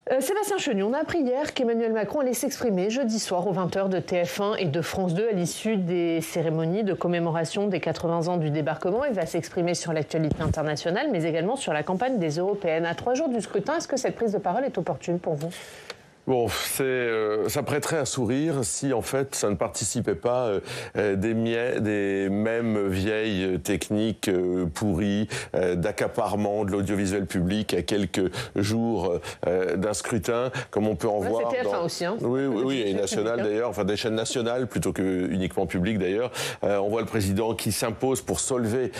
Sébastien Chenu, on a appris hier qu'Emmanuel Macron allait s'exprimer jeudi soir aux 20h de TF1 et de France 2 à l'issue des cérémonies de commémoration des 80 ans du débarquement. Il va s'exprimer sur l'actualité internationale, mais également sur la campagne des européennes. À 3 jours du scrutin, est-ce que cette prise de parole est opportune pour vous ? Bon, ça prêterait à sourire si, en fait, ça ne participait pas des mêmes vieilles techniques pourries d'accaparement de l'audiovisuel public à quelques jours d'un scrutin, comme on peut en voir. C'est TF1 aussi, hein. Oui, et national d'ailleurs, enfin des chaînes nationales plutôt que uniquement publiques d'ailleurs. On voit le président qui s'impose pour sauver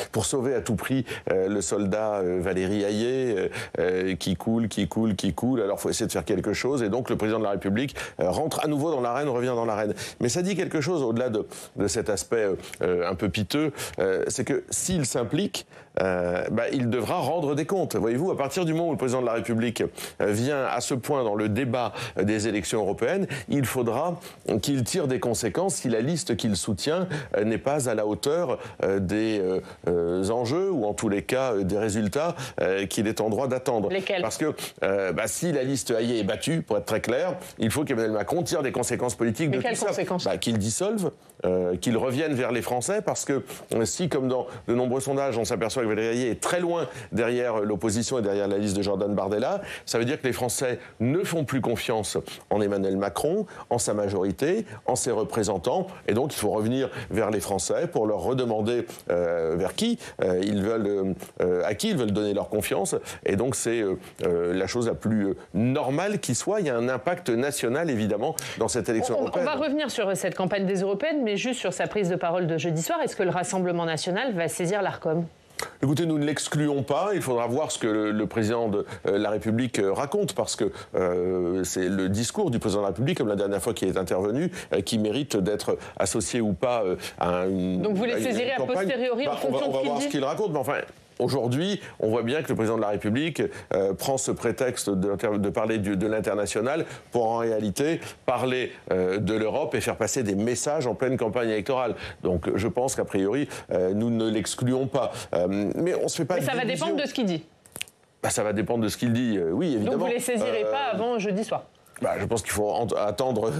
à tout prix le soldat Valéry Hayer qui coule. Alors, il faut essayer de faire quelque chose, et donc le président de la République rentre à nouveau dans l'arène, revient dans l'arène. Mais ça dit quelque chose au-delà de cet aspect un peu piteux, c'est que s'il s'implique, il devra rendre des comptes. Voyez-vous, à partir du moment où le président de la République vient à ce point dans le débat des élections européennes, il faudra qu'il tire des conséquences si la liste qu'il soutient n'est pas à la hauteur des enjeux, ou en tous les cas des résultats qu'il est en droit d'attendre. Lesquels ? Parce que si la liste Hayer est battue, pour être très clair, il faut qu'Emmanuel Macron tire des conséquences politiques de tout ça. Quelles conséquences ? Qu'il dissolve, qu'il revienne vers les Français, parce que si, comme dans de nombreux sondages, on s'aperçoit que Valéry Hayer est très loin derrière l'opposition et derrière la liste de Jordan Bardella, ça veut dire que les Français ne font plus confiance en Emmanuel Macron, en sa majorité, en ses représentants, et donc il faut revenir vers les Français pour leur redemander à qui ils veulent donner leur confiance, et donc c'est la chose la plus normale qui soit. Il y a un impact national, évidemment, dans cette élection européenne. On va revenir sur cette campagne des européennes, mais juste sur sa prise de parole de jeudi soir. Est-ce que le Rassemblement national va saisir l'Arcom ? Écoutez, nous ne l'excluons pas. Il faudra voir ce que le président de la République raconte, parce que c'est le discours du président de la République, comme la dernière fois qu'il est intervenu, qui mérite d'être associé ou pas à une. Donc vous les saisirez a posteriori en fonction de ce qu'il dit ? On va voir ce qu'il raconte, mais enfin. Aujourd'hui, on voit bien que le président de la République prend ce prétexte de parler de l'international pour en réalité parler de l'Europe et faire passer des messages en pleine campagne électorale. Donc je pense qu'a priori, nous ne l'excluons pas. Mais on se fait pas. Mais ça va dépendre de ce qu'il dit. Ça va dépendre de ce qu'il dit, oui, évidemment. Donc vous ne les saisirez pas avant jeudi soir ? Je pense qu'il faut attendre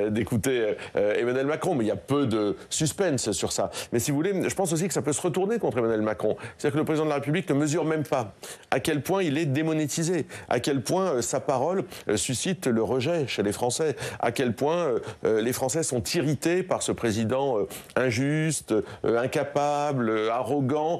d'écouter Emmanuel Macron, mais il y a peu de suspense sur ça. Mais si vous voulez, je pense aussi que ça peut se retourner contre Emmanuel Macron. C'est-à-dire que le président de la République ne mesure même pas à quel point il est démonétisé, à quel point sa parole suscite le rejet chez les Français, à quel point les Français sont irrités par ce président injuste, incapable, arrogant.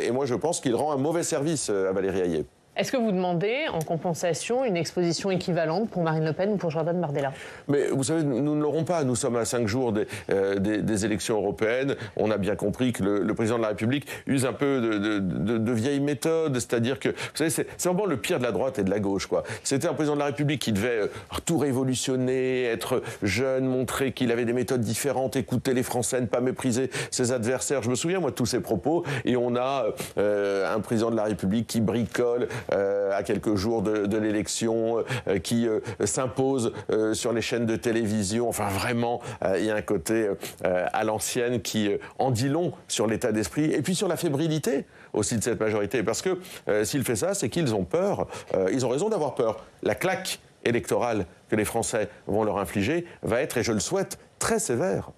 Et moi, je pense qu'il rend un mauvais service à Valéry Hayer. Est-ce que vous demandez en compensation une exposition équivalente pour Marine Le Pen ou pour Jordan Bardella ? Mais vous savez, nous ne l'aurons pas. Nous sommes à 5 jours des élections européennes. On a bien compris que le président de la République use un peu de vieilles méthodes. C'est-à-dire que, vous savez, c'est vraiment le pire de la droite et de la gauche, quoi. C'était un président de la République qui devait tout révolutionner, être jeune, montrer qu'il avait des méthodes différentes, écouter les Français, ne pas mépriser ses adversaires. Je me souviens, moi, de tous ces propos. Et on a un président de la République qui bricole à quelques jours de l'élection, qui s'impose sur les chaînes de télévision. Enfin, vraiment, il y a un côté à l'ancienne qui en dit long sur l'état d'esprit et puis sur la fébrilité aussi de cette majorité. Parce que s'il fait ça, c'est qu'ils ont peur. Ils ont raison d'avoir peur. La claque électorale que les Français vont leur infliger va être, et je le souhaite, très sévère.